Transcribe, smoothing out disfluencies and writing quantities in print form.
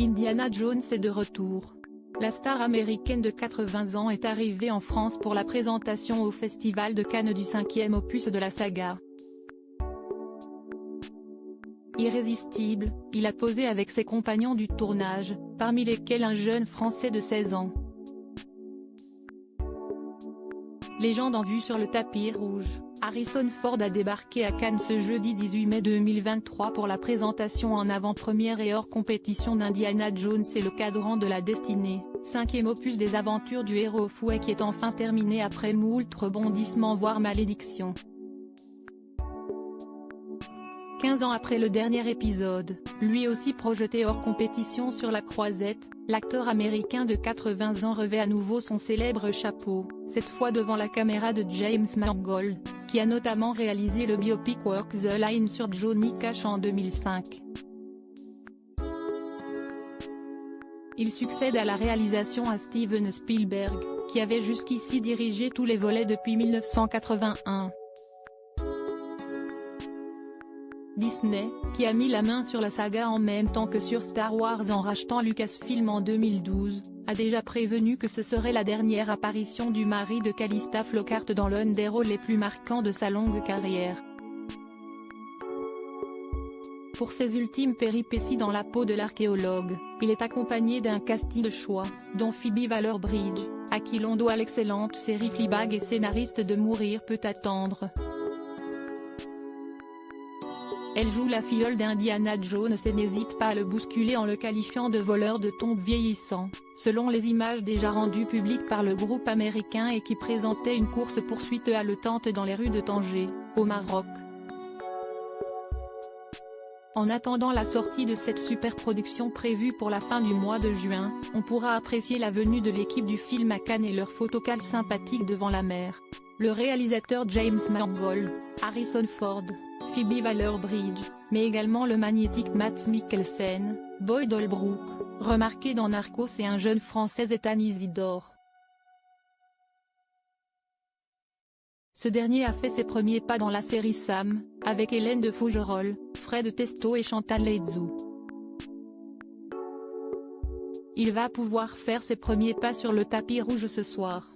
Indiana Jones est de retour. La star américaine de 80 ans est arrivée en France pour la présentation au Festival de Cannes du 5e opus de la saga. Irrésistible, il a posé avec ses compagnons du tournage, parmi lesquels un jeune Français de 16 ans. Légende en vue sur le tapis rouge, Harrison Ford a débarqué à Cannes ce jeudi 18 mai 2023 pour la présentation en avant-première et hors compétition d'Indiana Jones et le Cadran de la Destinée, 5e opus des aventures du héros fouet qui est enfin terminé après moult rebondissements voire malédictions. 15 ans après le dernier épisode, lui aussi projeté hors compétition sur la croisette, l'acteur américain de 80 ans revêt à nouveau son célèbre chapeau, cette fois devant la caméra de James Mangold, qui a notamment réalisé le biopic Walk the Line sur Johnny Cash en 2005. Il succède à la réalisation à Steven Spielberg, qui avait jusqu'ici dirigé tous les volets depuis 1981. Disney, qui a mis la main sur la saga en même temps que sur Star Wars en rachetant Lucasfilm en 2012, a déjà prévenu que ce serait la dernière apparition du mari de Calista Flockhart dans l'un des rôles les plus marquants de sa longue carrière. Pour ses ultimes péripéties dans la peau de l'archéologue, il est accompagné d'un casting de choix, dont Phoebe Waller-Bridge, à qui l'on doit l'excellente série Fleabag et scénariste de Mourir peut attendre. Elle joue la filleule d'Indiana Jones et n'hésite pas à le bousculer en le qualifiant de voleur de tombes vieillissant, selon les images déjà rendues publiques par le groupe américain et qui présentaient une course-poursuite haletante dans les rues de Tanger, au Maroc. En attendant la sortie de cette superproduction prévue pour la fin du mois de juin, on pourra apprécier la venue de l'équipe du film à Cannes et leur photocall sympathique devant la mer. Le réalisateur James Mangold, Harrison Ford, Phoebe Waller-Bridge, mais également le magnétique Mads Mikkelsen, Boyd Holbrook, remarqué dans Narcos et un jeune français Ethan Isidore. Ce dernier a fait ses premiers pas dans la série Sam, avec Hélène de Fougerolles, Fred Testo et Chantal Laizou. Il va pouvoir faire ses premiers pas sur le tapis rouge ce soir.